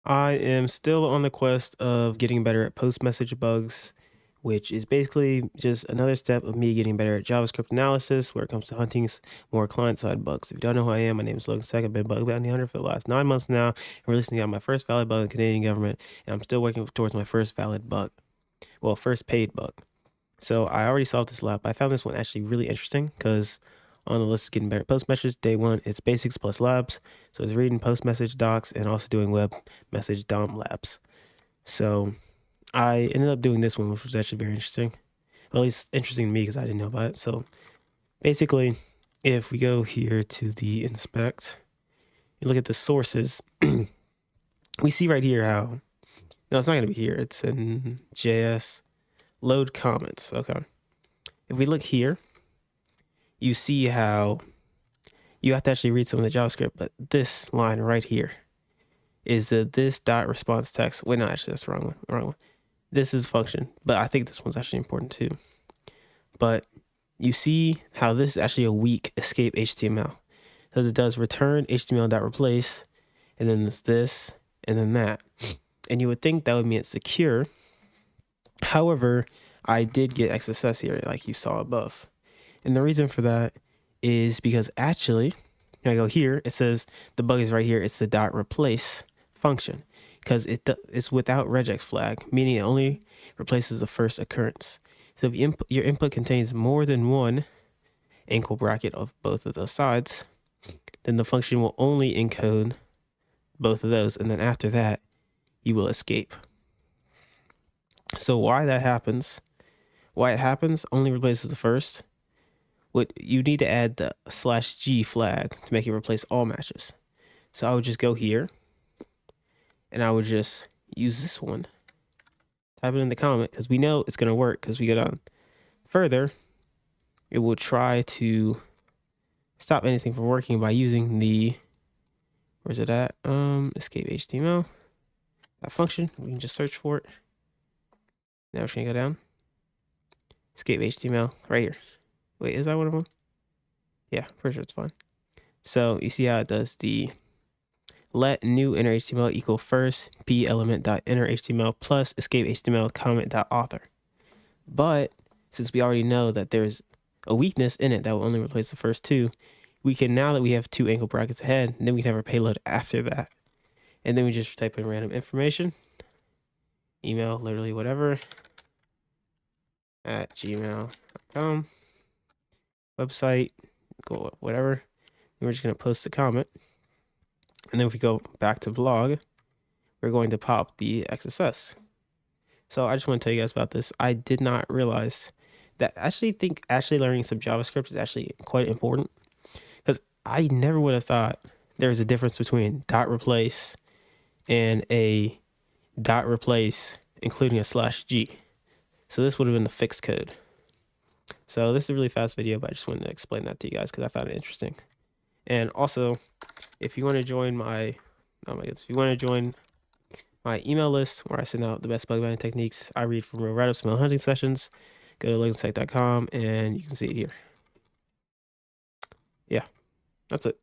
I am still on the quest of getting better at post-message bugs, which is basically just another step of me getting better at JavaScript analysis where it comes to hunting more client-side bugs. If you don't know who I am, my name is Logan Sack. I've been bug bounty hunter for the last 9 months now, and recently got my first valid bug in the Canadian government, and I'm still working towards my first valid bug. Well, first paid bug. So I already solved this lab. I found this one actually really interesting because on the list of getting better at post message, day one, it's basics plus labs. So it's reading post message docs and also doing web message DOM labs. So I ended up doing this one, which was actually very interesting. Well, at least interesting to me because I didn't know about it. So basically, if we go here to the inspect, you look at the sources, we see right here how, no, it's not going to be here. It's in JS. Load comments. Okay. If we look here, you see how you have to actually read some of the JavaScript, but this line right here is the this dot response text. Wait, no, actually that's the wrong one. This is function, but I think this one's actually important too. But you see how this is actually a weak escape HTML because it does return HTML.replace, and then there's this, and then that. And you would think that would mean it's secure. However, I did get XSS here, like you saw above. And the reason for that is because actually, when I go here, it says the bug is right here. It's the dot replace function because it's without regex flag, meaning it only replaces the first occurrence. So if your input contains more than one angle bracket of both of those sides, then the function will only encode both of those. And then after that, you will escape. So why it happens only replaces the first. What you need to add the /G flag to make it replace all matches. So I would just go here and I would just use this one. Type it in the comment because we know it's going to work because we get on further. It will try to stop anything from working by using the, where's it at? Escape HTML. That function, we can just search for it. Now we're going to go down. Escape HTML right here. Wait, is that one of them? Yeah, pretty sure it's fine. So you see how it does the let new inner HTML equal first p element dot inner HTML plus escape HTML comment dot author. But since we already know that there's a weakness in it that will only replace the first two, we can, now that we have two angle brackets ahead, then we can have our payload after that. And then we just type in random information, email, literally whatever, at gmail.com, website, go whatever. And we're just going to post the comment. And then if we go back to blog, we're going to pop the XSS. So I just want to tell you guys about this. I did not realize that actually learning some JavaScript is actually quite important because I never would have thought there was a difference between dot replace and a dot replace including a /G. So this would have been the fixed code. So this is a really fast video, but I just wanted to explain that to you guys because I found it interesting. And also, if you want to join my, if you want to join my email list where I send out the best bug bounty techniques I read from real write-ups, mail hunting sessions, go to logansite.com and you can see it here. Yeah, that's it.